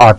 8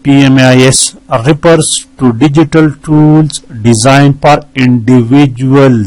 PMIS refers to digital tools designed for individual,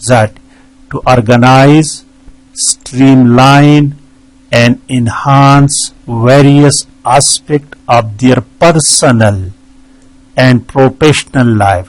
that to organize, streamline and enhance various aspects of their personal and professional life।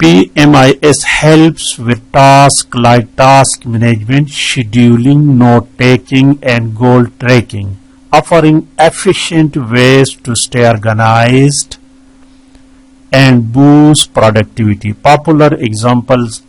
PMIS helps with tasks like task management, scheduling, note taking and goal tracking, offering efficient ways to stay organized and boost productivity. Popular examples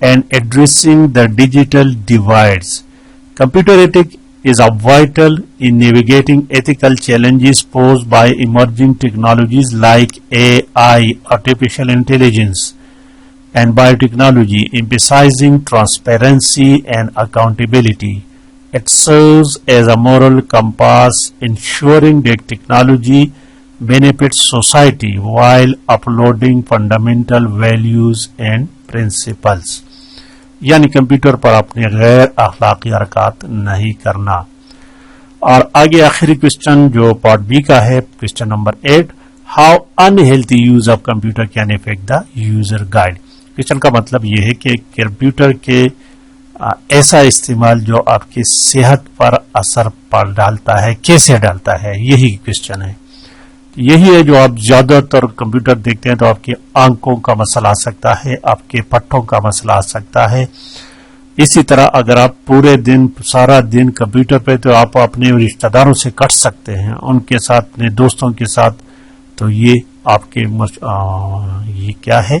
and addressing the digital divides. Computer ethics is vital in navigating ethical challenges posed by emerging technologies like AI, artificial intelligence, and biotechnology, emphasizing transparency and accountability. It serves as a moral compass, ensuring that technology benefits society while upholding fundamental values and principles. یعنی computer پر اپنے غیر اخلاقی حرکات نہیں کرنا. اور آگے آخری کوشچن جو پارٹ بی کا ہے، question number 8، how unhealthy use of computer can affect the user guide. Question کا مطلب یہ ہے کہ کمپیوٹر کے ایسا استعمال جو آپ کی صحت پر اثر پر ڈالتا ہے، کیسے ڈالتا ہے، یہی کوشچن ہے. یہی ہے جو آپ زیادہ تر کمپیوٹر دیکھتے ہیں تو آپ کی آنکھوں کا مسئلہ آ سکتا ہے، آپ کے پٹھوں کا مسئلہ آ سکتا ہے. اسی طرح اگر آپ پورے دن سارا دن کمپیوٹر پہ تو آپ اپنے رشتہ داروں سے کٹ سکتے ہیں، ان کے ساتھ، اپنے دوستوں کے ساتھ، تو یہ آپ کے یہ کیا ہے،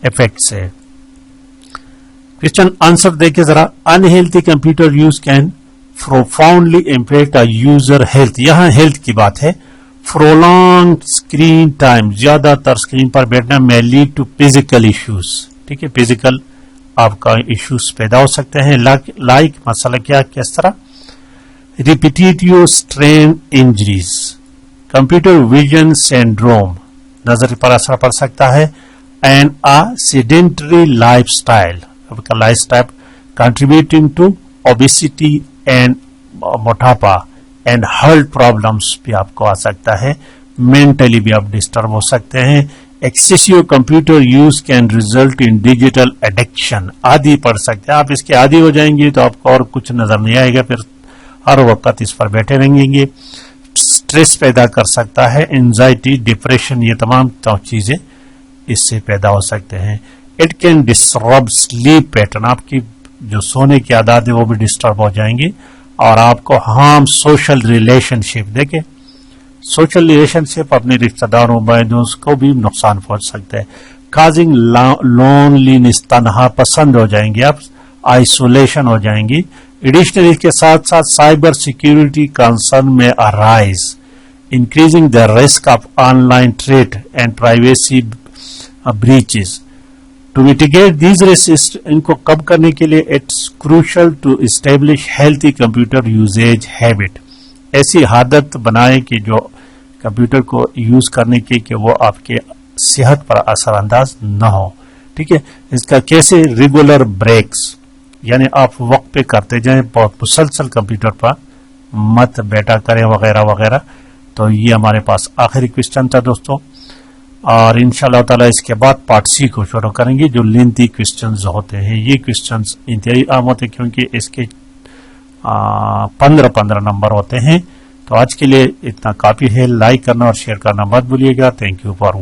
ایفیکٹس ہے. کوشچن آنسر دیکھیں ذرا. Unhealthy computer use can profoundly impact user health. یہاں ہیلتھ کی بات ہے. prolonged اسکرین ٹائم، زیادہ تر اسکرین پر بیٹھنا may lead to physical issues. ٹھیک ہے، فزیکل آپ کا ایشوز پیدا ہو سکتے ہیں. لائک مسئلہ کیا، کس طرح؟ Repetitive strain injuries, computer vision syndrome, نظر پر اثر پڑ سکتا ہے. اینڈ سیڈنٹری لائف اسٹائل، آپ کا lifestyle contributing to obesity and موٹاپا اینڈ ہارٹ پرابلمس بھی آپ کو آ سکتا ہے. مینٹلی بھی آپ ڈسٹرب ہو سکتے ہیں. Excessive computer use can result in digital addiction, عادی پڑ سکتے ہیں آپ، اس کے عادی ہو جائیں گے تو آپ کو اور کچھ نظر نہیں آئے گا، پھر ہر وقت اس پر بیٹھے رہیں گے. اسٹریس پیدا کر سکتا ہے، انزائٹی، ڈپریشن، یہ تمام چیزیں اس سے پیدا ہو سکتے ہیں. It can disturb sleep pattern, آپ کی جو سونے کی عادات ہے وہ بھی ڈسٹرب ہو جائیں گے. اور آپ کو ہارم سوشل ریلیشن شپ، دیکھیں سوشل ریلیشن شپ اپنے رشتہ داروں بھائی دوست کو بھی نقصان پہنچ سکتا ہے. کازنگ لونلینس، تنہا پسند ہو جائیں گے آپ، آئسولیشن ہو جائیں گی. ایڈیشنل اس کے ساتھ ساتھ سائبر سیکیورٹی کنسرن میں arise, increasing the risk of online threat and privacy breaches. To mitigate these risks, ان کو کم کرنے کے لیے it's crucial to establish healthy computer usage habit. ایسی عادت بنائیں کہ جو کمپیوٹر کو یوز کرنے کی کہ وہ آپ کے صحت پر اثر انداز نہ ہو. ٹھیک ہے، اس کا کیسے؟ ریگولر بریکس، یعنی آپ وقت پہ کرتے جائیں، بہت مسلسل کمپیوٹر پر مت بیٹھا کریں وغیرہ وغیرہ. تو یہ ہمارے پاس آخری کوشچن تھا دوستوں، اور انشاءاللہ تعالی اس کے بعد پارٹ سی کو شروع کریں گے جو لینتھی کوشچنز ہوتے ہیں. یہ کوشچنز انتہائی عام ہوتے ہیں کیونکہ اس کے 15 نمبر ہوتے ہیں. تو آج کے لیے اتنا کافی ہے. لائک کرنا اور شیئر کرنا مت بھولیے گا. Thank you for